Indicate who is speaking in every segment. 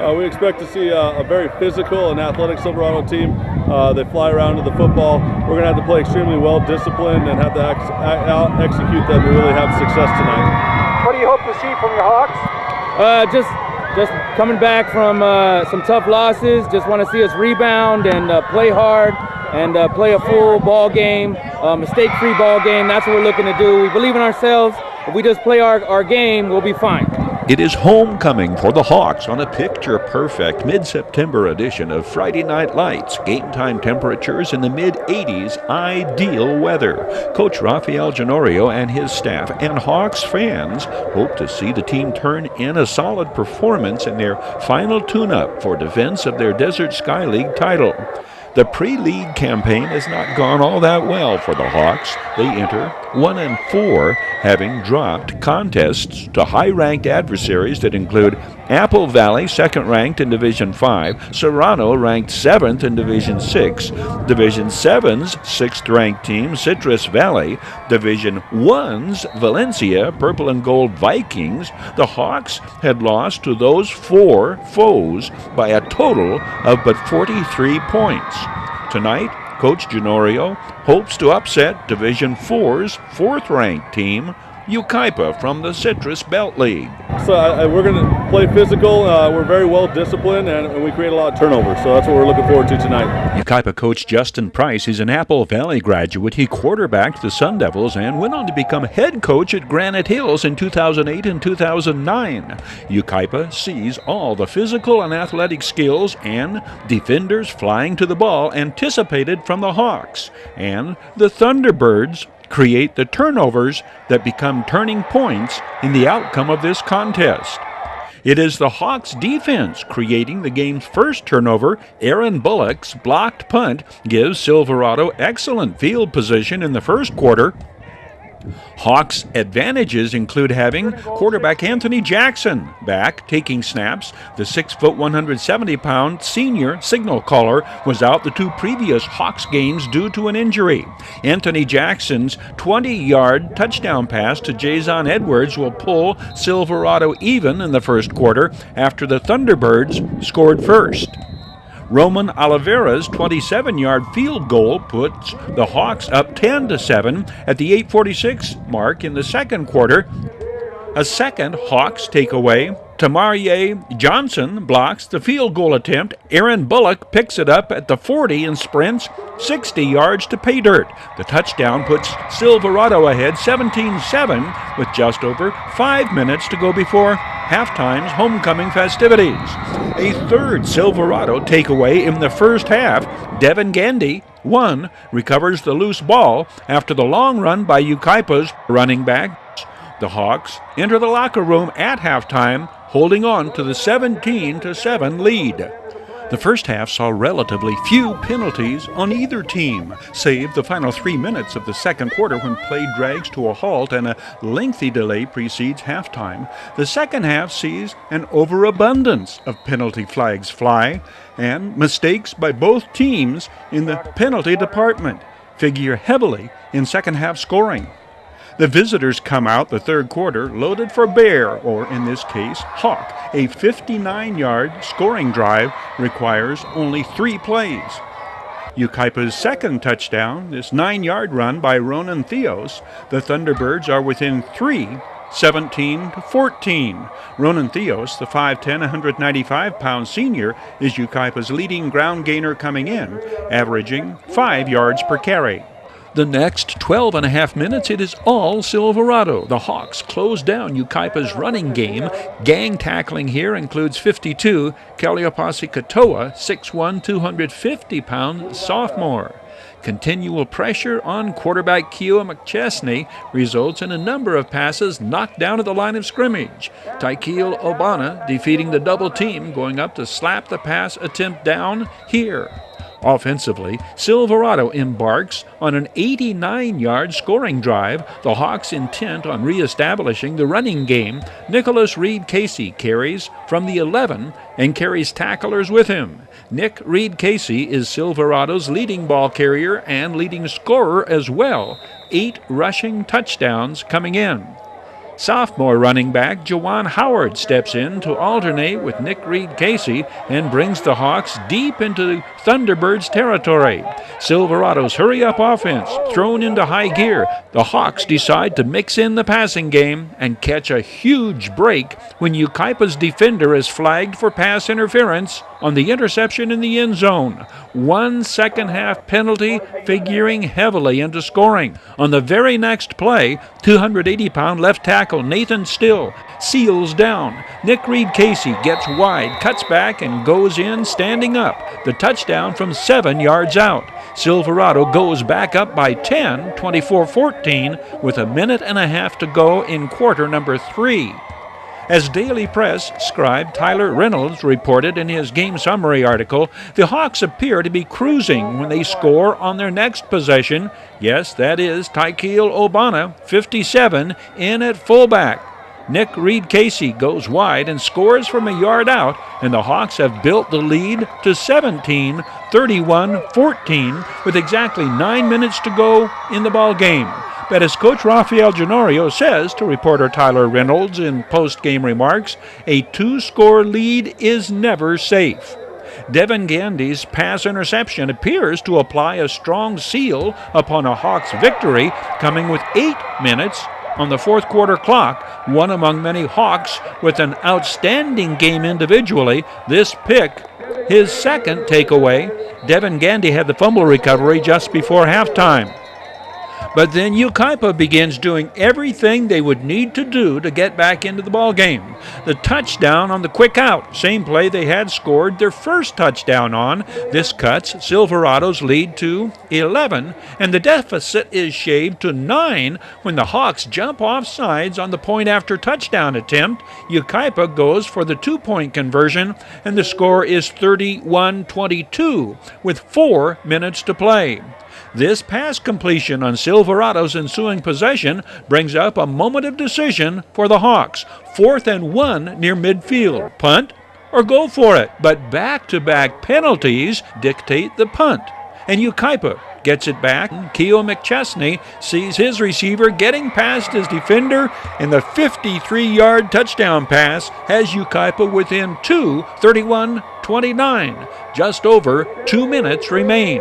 Speaker 1: We expect to see a very physical and athletic Silverado team. They fly around to the football. We're going to have to play extremely well disciplined and have to execute them to really have success tonight.
Speaker 2: What do you hope to see from your Hawks?
Speaker 3: Just coming back from some tough losses. Just want to see us rebound and play hard and play a full ball game, mistake-free ball game. That's what we're looking to do. We believe in ourselves. If we just play our game, we'll be fine.
Speaker 4: It is homecoming for the Hawks on a picture-perfect mid-September edition of Friday Night Lights. Game time temperatures in the mid-80s, ideal weather. Coach Rafael Ginorio and his staff and Hawks fans hope to see the team turn in a solid performance in their final tune-up for defense of their Desert Sky League title. The pre-league campaign has not gone all that well for the Hawks. They enter 1-4, having dropped contests to high-ranked adversaries that include Apple Valley, second-ranked in Division 5, Serrano, ranked 7th in Division 6, Division 7's 6th-ranked team, Citrus Valley, Division 1's Valencia, Purple and Gold Vikings. The Hawks had lost to those 4 foes by a total of but 43 points. Tonight, Coach Ginorio hopes to upset Division 4's 4th-ranked team, Yucaipa from the Citrus Belt League.
Speaker 1: So we're going to play physical. We're very well disciplined, and we create a lot of turnovers. So that's what we're looking forward to tonight.
Speaker 4: Yucaipa coach Justin Price is an Apple Valley graduate. He quarterbacked the Sun Devils and went on to become head coach at Granite Hills in 2008 and 2009. Yucaipa sees all the physical and athletic skills and defenders flying to the ball anticipated from the Hawks. And the Thunderbirds create the turnovers that become turning points in the outcome of this contest. It is the Hawks' defense creating the game's first turnover. Aaron Bullock's blocked punt gives Silverado excellent field position in the first quarter. Hawks' advantages include having quarterback Anthony Jackson back taking snaps. The 6', 170-pound senior signal caller was out the 2 previous Hawks games due to an injury. Anthony Jackson's 20-yard touchdown pass to Jason Edwards will pull Silverado even in the first quarter after the Thunderbirds scored first. Roman Oliveira's 27-yard field goal puts the Hawks up 10-7 at the 8:46 mark in the second quarter. A second Hawks takeaway. Tamarie Johnson blocks the field goal attempt. Aaron Bullock picks it up at the 40 and sprints 60 yards to pay dirt. The touchdown puts Silverado ahead 17-7 with just over 5 minutes to go before halftime's homecoming festivities. A third Silverado takeaway in the first half. Devin Gandy, 1, recovers the loose ball after the long run by Yucaipa's running back. The Hawks enter the locker room at halftime, holding on to the 17-7 lead. The first half saw relatively few penalties on either team, save the final 3 minutes of the second quarter when play drags to a halt and a lengthy delay precedes halftime. The second half sees an overabundance of penalty flags fly, and mistakes by both teams in the penalty department figure heavily in second half scoring. The visitors come out the third quarter loaded for bear, or in this case, hawk. A 59-yard scoring drive requires only 3 plays. Yucaipa's second touchdown, this 9-yard run by Ronan Theos. The Thunderbirds are within 3, 17-14. Ronan Theos, the 5'10", 195-pound senior, is Yucaipa's leading ground gainer coming in, averaging 5 yards per carry. The next 12 and a half minutes, it is all Silverado. The Hawks close down Yucaipa's running game. Gang tackling here includes 52, Kaliopasi Katoa, 6'1", 250-pound sophomore. Continual pressure on quarterback Keo McChesney results in a number of passes knocked down at the line of scrimmage. Tykeil Ogbonna defeating the double team, going up to slap the pass attempt down here. Offensively, Silverado embarks on an 89-yard scoring drive. The Hawks intent on reestablishing the running game. Nicholas Reed Casey carries from the 11 and carries tacklers with him. Nick Reed Casey is Silverado's leading ball carrier and leading scorer as well. 8 rushing touchdowns coming in. Sophomore running back Juwan Howard steps in to alternate with Nick Reed-Casey and brings the Hawks deep into Thunderbirds territory. Silverado's hurry-up offense thrown into high gear. The Hawks decide to mix in the passing game and catch a huge break when Yucaipa's defender is flagged for pass interference on the interception in the end zone. 1 second-half penalty figuring heavily into scoring. On the very next play, 280-pound left tackle Nathan Still seals down. Nick Reed-Casey gets wide, cuts back, and goes in standing up. The touchdown from 7 yards out. Silverado goes back up by 10, 24-14, with a minute and a half to go in quarter number 3. As Daily Press scribe Tyler Reynolds reported in his game summary article, the Hawks appear to be cruising when they score on their next possession. Yes, that is Tykeil Ogbonna, 57, in at fullback. Nick Reed-Casey goes wide and scores from a yard out, and the Hawks have built the lead to 17, 31-14, with exactly 9 minutes to go in the ball game. But as Coach Rafael Ginorio says to reporter Tyler Reynolds in post-game remarks, a 2-score lead is never safe. Devin Gandy's pass interception appears to apply a strong seal upon a Hawks victory, coming with 8 minutes on the fourth quarter clock, one among many Hawks with an outstanding game individually. This pick, his second takeaway. Devin Gandy had the fumble recovery just before halftime. But then Yucaipa begins doing everything they would need to do to get back into the ball game. The touchdown on the quick out, same play they had scored their first touchdown on. This cuts Silverado's lead to 11, and the deficit is shaved to 9 when the Hawks jump off sides on the point after touchdown attempt. Yucaipa goes for the 2-point conversion, and the score is 31-22 with 4 minutes to play. This pass completion on Silverado's ensuing possession brings up a moment of decision for the Hawks. 4th and 1 near midfield. Punt or go for it? But back-to-back penalties dictate the punt. And Yucaipa gets it back. Keo McChesney sees his receiver getting past his defender, and the 53-yard touchdown pass has Yucaipa within 2, 31-29. Just over 2 minutes remain.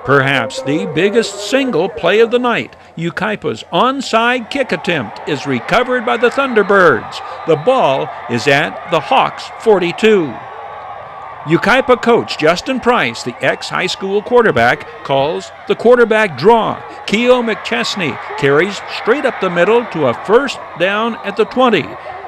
Speaker 4: Perhaps the biggest single play of the night, Yucaipa's onside kick attempt is recovered by the Thunderbirds. The ball is at the Hawks' 42. Yucaipa coach Justin Price, the ex-high school quarterback, calls the quarterback draw. Keo McChesney carries straight up the middle to a first down at the 20.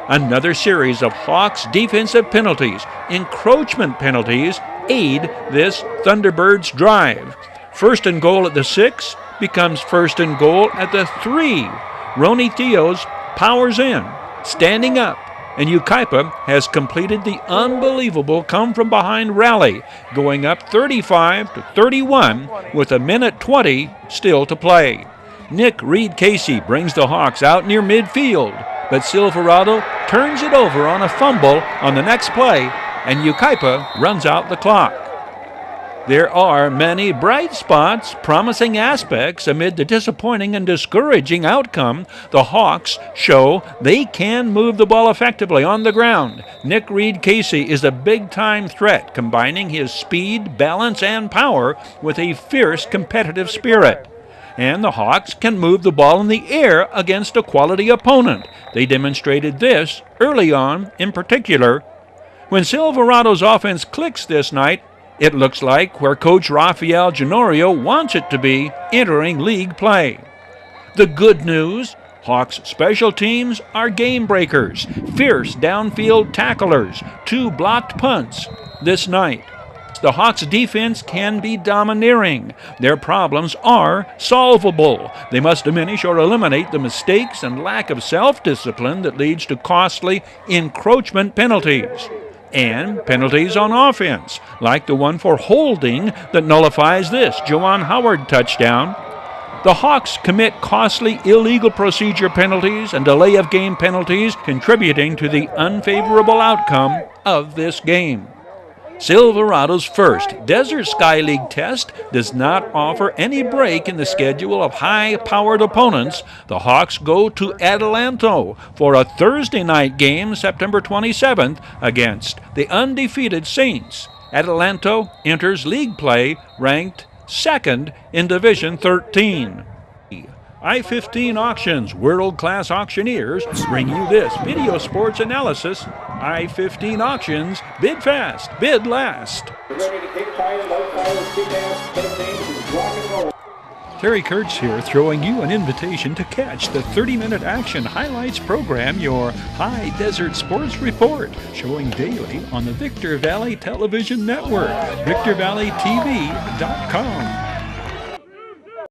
Speaker 4: Another series of Hawks defensive penalties, encroachment penalties, aid this Thunderbirds drive. 1st and goal at the 6 becomes 1st and goal at the 3. Ronnie Theos powers in, standing up, and Yucaipa has completed the unbelievable come-from-behind rally, going up 35-31 with a minute 20 still to play. Nick Reed-Casey brings the Hawks out near midfield, but Silverado turns it over on a fumble on the next play, and Yucaipa runs out the clock. There are many bright spots, promising aspects amid the disappointing and discouraging outcome. The Hawks show they can move the ball effectively on the ground. Nick Reed-Casey is a big-time threat, combining his speed, balance, and power with a fierce competitive spirit. And the Hawks can move the ball in the air against a quality opponent. They demonstrated this early on, in particular. When Silverado's offense clicks this night, it looks like where Coach Rafael Ginorio wants it to be entering league play. The good news, Hawks special teams are game breakers, fierce downfield tacklers, 2 blocked punts this night. The Hawks defense can be domineering. Their problems are solvable. They must diminish or eliminate the mistakes and lack of self-discipline that leads to costly encroachment penalties. And penalties on offense, like the one for holding that nullifies this Juwan Howard touchdown. The Hawks commit costly illegal procedure penalties and delay of game penalties, contributing to the unfavorable outcome of this game. Silverado's first Desert Sky League test does not offer any break in the schedule of high-powered opponents. The Hawks go to Adelanto for a Thursday night game September 27th against the undefeated Saints. Adelanto enters league play ranked second in Division 13. I15 Auctions, world-class auctioneers, bring you this video sports analysis. I15 Auctions, bid fast, bid last. Terry Kurtz here, throwing you an invitation to catch the 30-minute action highlights program, your High Desert Sports Report, showing daily on the Victor Valley Television Network, victorvalleytv.com.